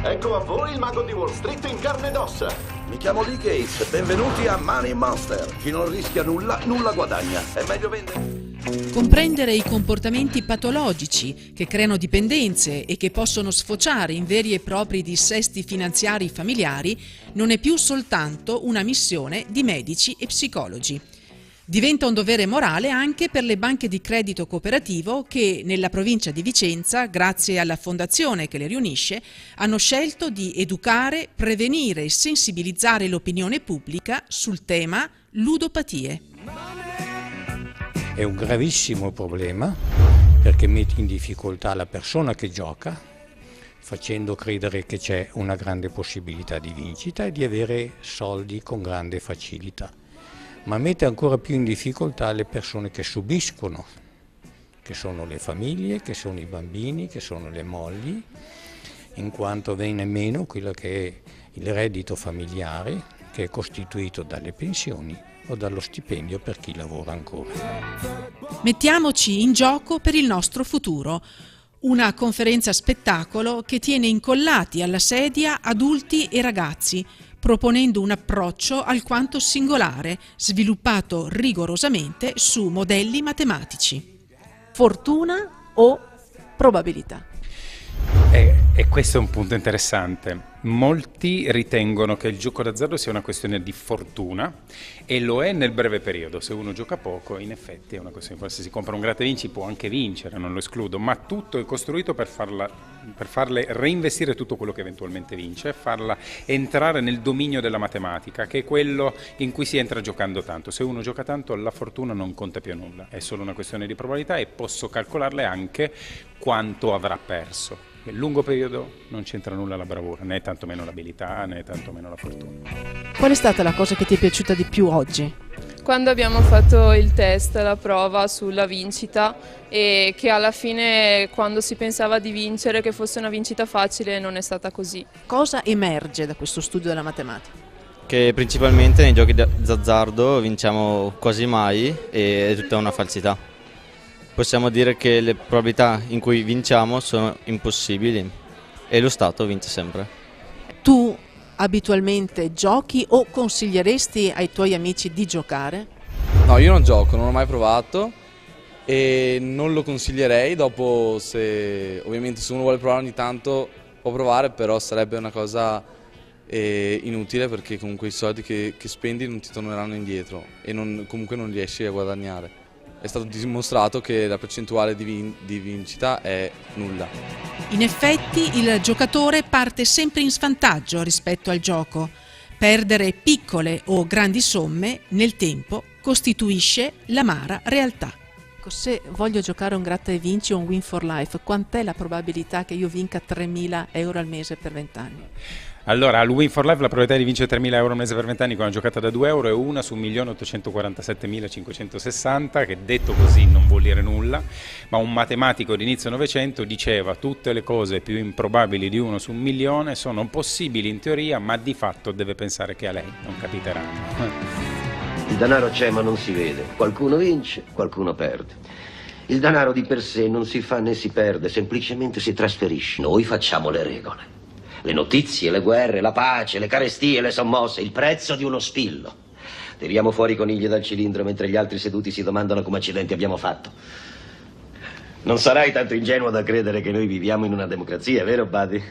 Ecco a voi il mago di Wall Street in carne ed ossa. Mi chiamo Lee Gates, benvenuti a Money Monster. Chi non rischia nulla, nulla guadagna. È meglio vendere. Comprendere i comportamenti patologici che creano dipendenze e che possono sfociare in veri e propri dissesti finanziari familiari non è più soltanto una missione di medici e psicologi. Diventa un dovere morale anche per le banche di credito cooperativo che, nella provincia di Vicenza, grazie alla fondazione che le riunisce, hanno scelto di educare, prevenire e sensibilizzare l'opinione pubblica sul tema ludopatie. È un gravissimo problema perché mette in difficoltà la persona che gioca, facendo credere che c'è una grande possibilità di vincita e di avere soldi con grande facilità. Ma mette ancora più in difficoltà le persone che subiscono, che sono le famiglie, che sono i bambini, che sono le mogli, in quanto viene meno quello che è il reddito familiare, che è costituito dalle pensioni o dallo stipendio per chi lavora ancora. Mettiamoci in gioco per il nostro futuro. Una conferenza spettacolo che tiene incollati alla sedia adulti e ragazzi, proponendo un approccio alquanto singolare, sviluppato rigorosamente su modelli matematici. Fortuna o probabilità? E questo è un punto interessante. Molti ritengono che il gioco d'azzardo sia una questione di fortuna e lo è nel breve periodo. Se uno gioca poco, in effetti è una questione. Se si compra un gratta e vinci può anche vincere, non lo escludo, ma tutto è costruito per farle reinvestire tutto quello che eventualmente vince, farla entrare nel dominio della matematica, che è quello in cui si entra giocando tanto. Se uno gioca tanto, la fortuna non conta più nulla, è solo una questione di probabilità e posso calcolarle anche quanto avrà perso. Nel lungo periodo non c'entra nulla la bravura, né tantomeno l'abilità, né tantomeno la fortuna. Qual è stata la cosa che ti è piaciuta di più oggi? Quando abbiamo fatto il test, la prova sulla vincita e che alla fine, quando si pensava di vincere, che fosse una vincita facile, non è stata così. Cosa emerge da questo studio della matematica? Che principalmente nei giochi d'azzardo vinciamo quasi mai e è tutta una falsità. Possiamo dire che le probabilità in cui vinciamo sono impossibili e lo Stato vince sempre. Tu abitualmente giochi o consiglieresti ai tuoi amici di giocare? No, io non gioco, non ho mai provato e non lo consiglierei. Dopo, ovviamente se uno vuole provare ogni tanto può provare, però sarebbe una cosa inutile perché comunque i soldi che spendi non ti torneranno indietro e comunque non riesci a guadagnare. È stato dimostrato che la percentuale di vincita è nulla. In effetti il giocatore parte sempre in svantaggio rispetto al gioco. Perdere piccole o grandi somme nel tempo costituisce l'amara realtà. Se voglio giocare un gratta e vinci o un win for life, quant'è la probabilità che io vinca 3.000 euro al mese per 20 anni? Allora, al Win for Life la probabilità di vincere 3.000 euro al mese per 20 anni con una giocata da 2 euro è 1 su 1.847.560, che detto così non vuol dire nulla, ma un matematico di inizio Novecento diceva tutte le cose più improbabili di 1 su 1.000.000 sono possibili in teoria, ma di fatto deve pensare che a lei non capiteranno. Il denaro c'è ma non si vede, qualcuno vince, qualcuno perde. Il denaro di per sé non si fa né si perde, semplicemente si trasferisce. Noi facciamo le regole. Le notizie, le guerre, la pace, le carestie, le sommosse, il prezzo di uno spillo. Tiriamo fuori i conigli dal cilindro mentre gli altri seduti si domandano come accidenti abbiamo fatto. Non sarai tanto ingenuo da credere che noi viviamo in una democrazia, vero Buddy?